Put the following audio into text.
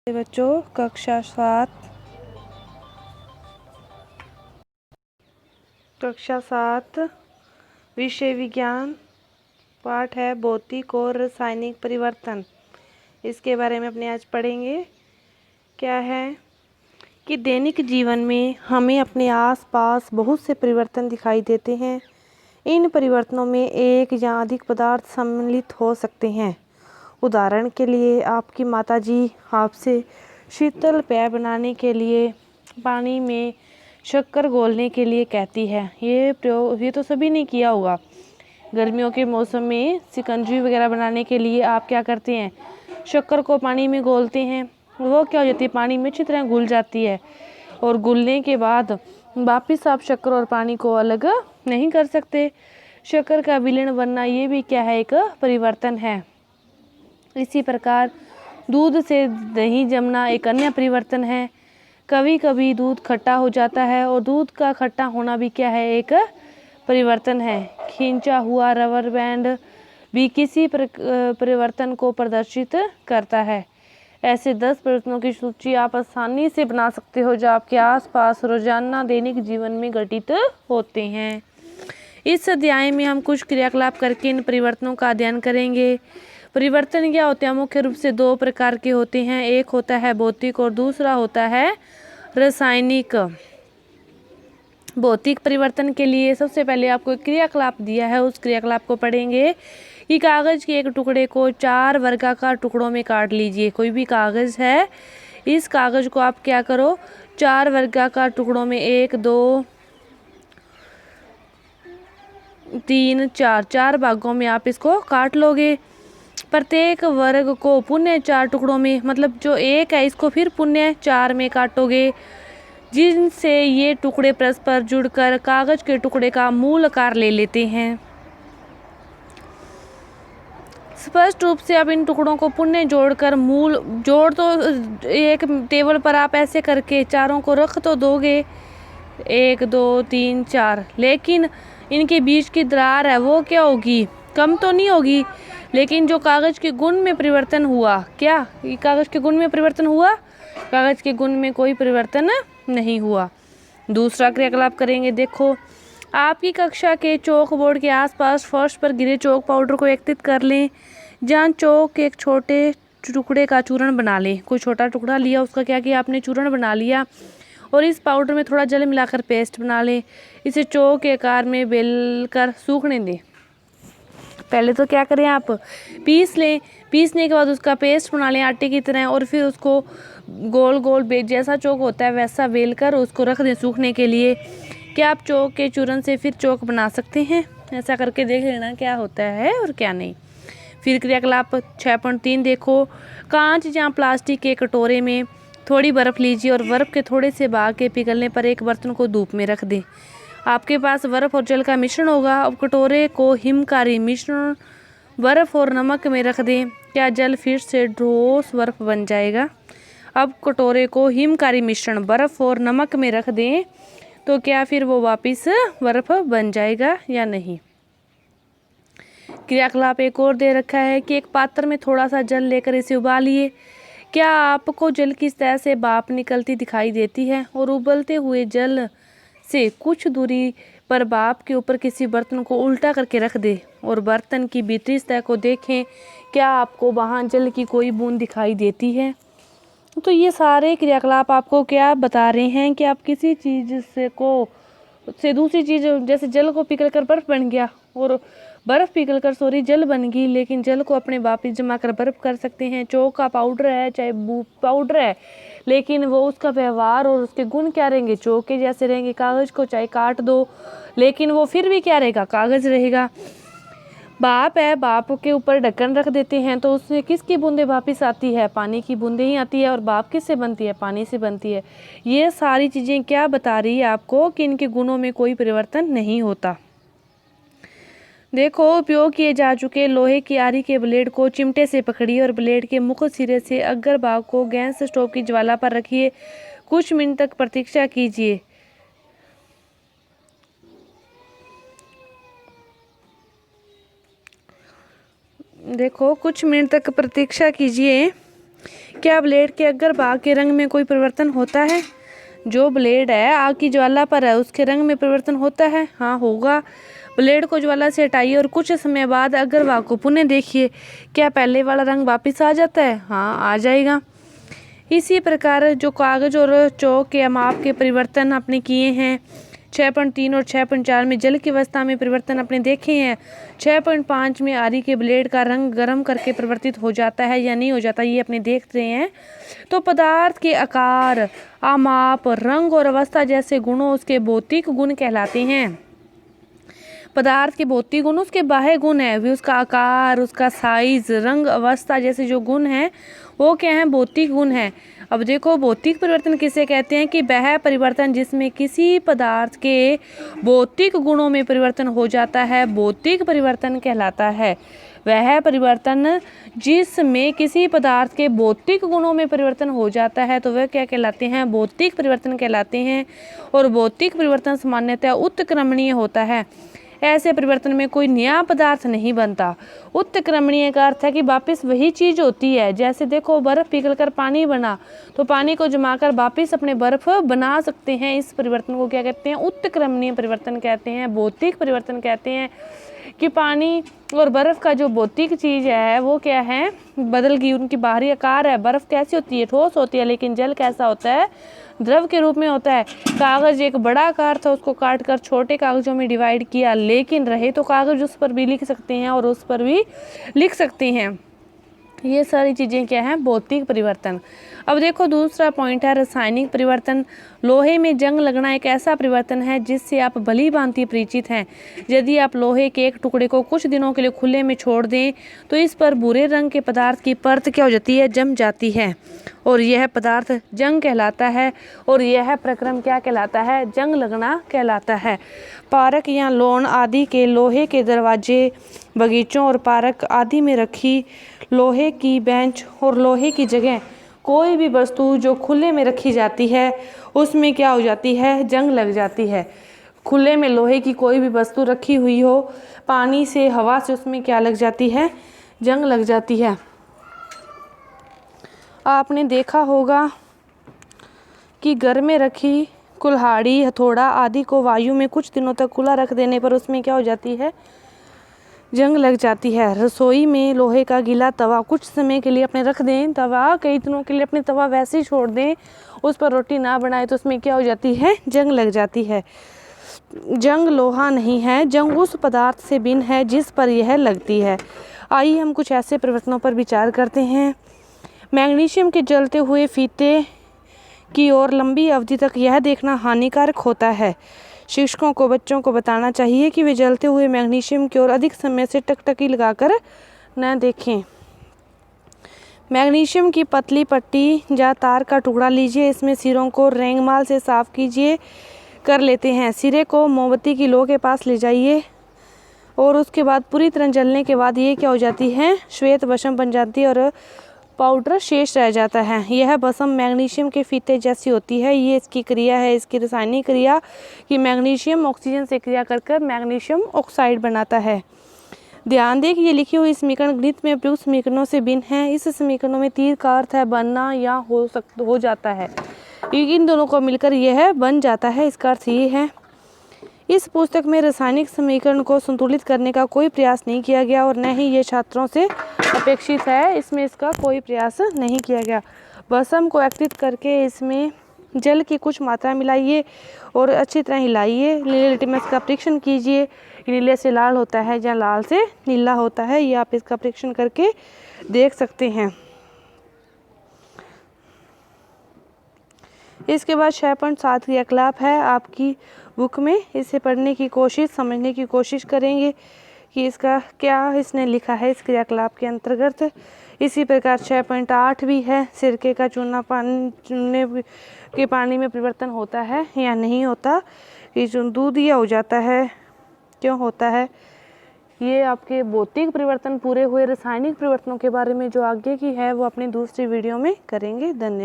बच्चों कक्षा 7 विषय विज्ञान पाठ है भौतिक और रासायनिक परिवर्तन। इसके बारे में अपने आज पढ़ेंगे। क्या है कि दैनिक जीवन में हमें अपने आसपास बहुत से परिवर्तन दिखाई देते हैं। इन परिवर्तनों में एक या अधिक पदार्थ सम्मिलित हो सकते हैं। उदाहरण के लिए आपकी माताजी आपसे शीतल पेय बनाने के लिए पानी में शक्कर घोलने के लिए कहती है। ये प्रयोग तो सभी ने किया होगा। गर्मियों के मौसम में शिकंजी वगैरह बनाने के लिए आप क्या करते हैं, शक्कर को पानी में घोलते हैं। वो क्या हो जाती है, पानी में अच्छी तरह घुल जाती है और घुलने के बाद वापस आप शक्कर और पानी को अलग नहीं कर सकते। शक्कर का विलीन बनना ये भी क्या है, एक परिवर्तन है। इसी प्रकार दूध से दही जमना एक अन्य परिवर्तन है। कभी कभी दूध खट्टा हो जाता है और दूध का खट्टा होना भी क्या है, एक परिवर्तन है। खींचा हुआ रबर बैंड भी किसी परिवर्तन को प्रदर्शित करता है। ऐसे 10 परिवर्तनों की सूची आप आसानी से बना सकते हो जो आपके आसपास रोजाना दैनिक जीवन में घटित होते हैं। इस अध्याय में हम कुछ क्रियाकलाप करके इन परिवर्तनों का अध्ययन करेंगे। परिवर्तन क्या होते हैं, मुख्य रूप से 2 प्रकार के होते हैं। एक होता है भौतिक और दूसरा होता है रासायनिक। भौतिक परिवर्तन के लिए सबसे पहले आपको एक क्रियाकलाप दिया है, उस क्रियाकलाप को पढ़ेंगे कि कागज के एक टुकड़े को 4 वर्गाकार टुकड़ों में काट लीजिए। कोई भी कागज है, इस कागज को आप क्या करो, 4 वर्गाकार टुकड़ों में 1 2 3 4 भागों में आप इसको काट लोगे। प्रत्येक वर्ग को पुनः 4 टुकड़ों में, मतलब जो 1 है इसको फिर पुनः 4 में काटोगे, जिनसे ये टुकड़े परस्पर जुड़कर कागज के टुकड़े का मूल आकार ले लेते हैं। स्पष्ट रूप से अब इन टुकड़ों को पुनः जोड़कर मूल जोड़ तो एक टेबल पर आप ऐसे करके चारों को रख तो दोगे 1 2 3 4, लेकिन इनके बीच की दरार है वो क्या होगी, कम तो नहीं होगी। लेकिन जो कागज के गुण में परिवर्तन हुआ, क्या ये कागज के गुण में परिवर्तन हुआ? कागज के गुण में कोई परिवर्तन नहीं हुआ। दूसरा क्रियाकलाप करेंगे। देखो, आपकी कक्षा के चौक बोर्ड के आसपास फर्श पर गिरे चौक पाउडर को एकत्रित कर लें। जहाँ चौक के एक छोटे टुकड़े का चूर्ण बना लें। कोई छोटा टुकड़ा लिया, उसका क्या किया आपने, चूर्ण बना लिया और इस पाउडर में थोड़ा जल मिलाकर पेस्ट बना लें। इसे चौक के आकार में बेलकर सूखने दें। पहले तो क्या करें, आप पीस लें। पीसने के बाद उसका पेस्ट बना लें आटे की तरह और फिर उसको गोल गोल जैसा चौक होता है वैसा बेल कर उसको रख दें सूखने के लिए। क्या आप चौक के चूर्ण से फिर चौक बना सकते हैं? ऐसा करके देख लेना क्या होता है और क्या नहीं। फिर क्रियाकलाप 6.3 देखो, कांच या प्लास्टिक के कटोरे में थोड़ी बर्फ़ लीजिए और बर्फ़ के थोड़े से भाग के पिघलने पर एक बर्तन को धूप में रख दें। आपके पास बर्फ़ और जल का मिश्रण होगा। अब कटोरे को हिमकारी मिश्रण बर्फ़ और नमक में रख दें। क्या जल फिर से ठोस बर्फ़ बन जाएगा? अब कटोरे को हिमकारी मिश्रण बर्फ़ और नमक में रख दें तो क्या फिर वो वापस बर्फ़ बन जाएगा या नहीं? क्रियाकलाप एक और दे रखा है कि एक पात्र में थोड़ा सा जल लेकर इसे उबालिए। क्या आपको जल की सतह से भाप निकलती दिखाई देती है? और उबलते हुए जल से कुछ दूरी पर भाप के ऊपर किसी बर्तन को उल्टा करके रख दे और बर्तन की भीतरी सतह को देखें। क्या आपको वहाँ जल की कोई बूंद दिखाई देती है? तो ये सारे क्रियाकलाप आपको क्या बता रहे हैं कि आप किसी चीज़ से दूसरी चीज़, जैसे जल को पिघल कर बर्फ़ बन गया और बर्फ़ पिघल कर जल बन गई, लेकिन जल को अपने वापस जमा कर बर्फ़ कर सकते हैं। चौक का पाउडर है चाहे पाउडर है, लेकिन वो उसका व्यवहार और उसके गुण क्या रहेंगे, चौक के जैसे रहेंगे। कागज़ को चाहे काट दो लेकिन वो फिर भी क्या रहेगा, कागज़ रहेगा। भाप है, भाप के ऊपर ढक्कन रख देते हैं तो उससे किसकी बूंदें वापस आती है, पानी की बूंदें ही आती है। और भाप किससे बनती है, पानी से बनती है। ये सारी चीज़ें क्या बता रही है आपको कि इनके गुणों में कोई परिवर्तन नहीं होता। देखो, उपयोग किए जा चुके लोहे की आरी के ब्लेड को चिमटे से पकड़िए और ब्लेड के मुख्य सिरे से अग्र भाग को गैस स्टोव की ज्वाला पर रखिए। कुछ मिनट तक प्रतीक्षा कीजिए। देखो, कुछ मिनट तक प्रतीक्षा कीजिए क्या ब्लेड के अगर भाग के रंग में कोई परिवर्तन होता है? जो ब्लेड है आग की ज्वाला पर है उसके रंग में परिवर्तन होता है? हाँ होगा। ब्लेड को ज्वाला से हटाइए और कुछ समय बाद अग्रभाग को पुनः देखिए, क्या पहले वाला रंग वापस आ जाता है? हाँ आ जाएगा। इसी प्रकार जो कागज और चौक के माप के परिवर्तन आपने किए हैं, 6.3 और 6.4 में जल की अवस्था में परिवर्तन आपने देखे हैं, 6.5 में आरी के ब्लेड का रंग गर्म करके परिवर्तित हो जाता है या नहीं हो जाता, ये अपने देख रहे हैं। तो पदार्थ के आकार, आमाप, रंग और अवस्था जैसे गुणों उसके भौतिक गुण कहलाते हैं। पदार्थ के भौतिक गुण उसके बाह्य गुण है, वे उसका आकार, उसका साइज, रंग, अवस्था जैसे जो गुण हैं वो क्या है? भौतिक गुण है। अब देखो भौतिक परिवर्तन किसे कहते हैं कि वह परिवर्तन जिसमें किसी पदार्थ के भौतिक गुणों में परिवर्तन हो जाता है भौतिक परिवर्तन कहलाता है। वह परिवर्तन जिसमें किसी पदार्थ के भौतिक गुणों में परिवर्तन हो जाता है तो वह क्या कहलाते हैं? भौतिक परिवर्तन कहलाते हैं। और भौतिक परिवर्तन सामान्यतः उत्क्रमणीय होता है। ऐसे परिवर्तन में कोई नया पदार्थ नहीं बनता। उत्क्रमणीय का अर्थ है कि वापस वही चीज होती है। जैसे देखो बर्फ पिघलकर पानी बना तो पानी को जमाकर वापस अपने बर्फ बना सकते हैं। इस परिवर्तन को क्या कहते हैं? उत्क्रमणीय परिवर्तन कहते हैं, भौतिक परिवर्तन कहते हैं। कि पानी और बर्फ का जो भौतिक चीज है वो क्या है? बदल गई, उनकी बाहरी आकार है। बर्फ कैसी होती है? ठोस होती है। लेकिन जल कैसा होता है? द्रव के रूप में होता है। कागज एक बड़ा आकार था, उसको काट कर छोटे कागजों में डिवाइड किया, लेकिन रहे तो कागज उस पर भी लिख सकते हैं और उस पर भी लिख सकते हैं। ये सारी चीज़ें क्या है? भौतिक परिवर्तन। अब देखो दूसरा पॉइंट है रासायनिक परिवर्तन। लोहे में जंग लगना एक ऐसा परिवर्तन है जिससे आप भली भांति परिचित हैं। यदि आप लोहे के एक टुकड़े को कुछ दिनों के लिए खुले में छोड़ दें तो इस पर भूरे रंग के पदार्थ की परत क्या हो जाती है? जम जाती है और यह पदार्थ जंग कहलाता है। और यह प्रक्रम क्या कहलाता है? जंग लगना कहलाता है। पार्क या लॉन आदि के लोहे के दरवाजे, बगीचों और पार्क आदि में रखी लोहे की बेंच और लोहे की जगह कोई भी वस्तु जो खुले में रखी जाती है उसमें क्या हो जाती है? जंग लग जाती है। खुले में लोहे की कोई भी वस्तु रखी हुई हो, पानी से, हवा से उसमें क्या लग जाती है? जंग लग जाती है। आपने देखा होगा कि घर में रखी कुल्हाड़ी, हथौड़ा आदि को वायु में कुछ दिनों तक खुला रख देने पर उसमें क्या हो जाती है? जंग लग जाती है। रसोई में लोहे का गीला तवा कुछ समय के लिए अपने रख दें, तवा कई दिनों के लिए अपने तवा वैसे ही छोड़ दें, उस पर रोटी ना बनाए तो उसमें क्या हो जाती है? जंग लग जाती है। जंग लोहा नहीं है, जंग उस पदार्थ से भिन्न है जिस पर यह लगती है। आइए हम कुछ ऐसे परिवर्तनों पर विचार करते हैं। मैग्नीशियम के जलते हुए फीते की ओर लंबी अवधि तक यह देखना हानिकारक होता है। शिक्षकों को बच्चों को बताना चाहिए कि वे जलते हुए मैग्नीशियम की ओर अधिक समय से टकटकी लगाकर न देखें। मैग्नीशियम की पतली पट्टी या तार का टुकड़ा लीजिए, इसमें सिरों को रेंगमाल से साफ कीजिए कर लेते हैं। सिरे को मोमबत्ती की लो के पास ले जाइए और उसके बाद पूरी तरह जलने के बाद ये क्या हो जाती है? श्वेत भस्म बन जाती है और पाउडर शेष रह जाता है। यह भस्म मैग्नीशियम के फीते जैसी होती है। ये इसकी क्रिया है, इसकी रासायनिक क्रिया कि मैग्नीशियम ऑक्सीजन से क्रिया कर मैग्नीशियम ऑक्साइड बनाता है। ध्यान दें कि ये लिखी हुई समीकरण गणित में प्रयुक्त समीकरणों से भिन्न है। इस समीकरणों में तीर का अर्थ है बनना या हो जाता है, इन दोनों को मिलकर यह बन जाता है। इसका अर्थ ये है। इस पुस्तक में रासायनिक समीकरण को संतुलित करने का कोई प्रयास नहीं किया गया और न ही ये छात्रों से अपेक्षित है। इसमें इसका कोई प्रयास नहीं किया गया। भस्म को एकत्रित करके इसमें जल की कुछ मात्रा मिलाइए और अच्छी तरह हिलाइए। नीले लिटमस का परीक्षण कीजिए। नीले से लाल होता है या लाल से नीला होता है, ये आप इसका परीक्षण करके देख सकते हैं। इसके बाद 6.7 क्रियाकलाप है आपकी बुक में। इसे पढ़ने की कोशिश, समझने की कोशिश करेंगे कि इसका क्या इसने लिखा है इस क्रियाकलाप के अंतर्गत। इसी प्रकार 6.8 भी है, सिरके का चूना चूने के पानी में परिवर्तन होता है या नहीं होता, कि जो दूध या हो जाता है, क्यों होता है। ये आपके भौतिक परिवर्तन पूरे हुए। रासायनिक परिवर्तनों के बारे में जो आगे की है वो अपनी दूसरी वीडियो में करेंगे। धन्यवाद।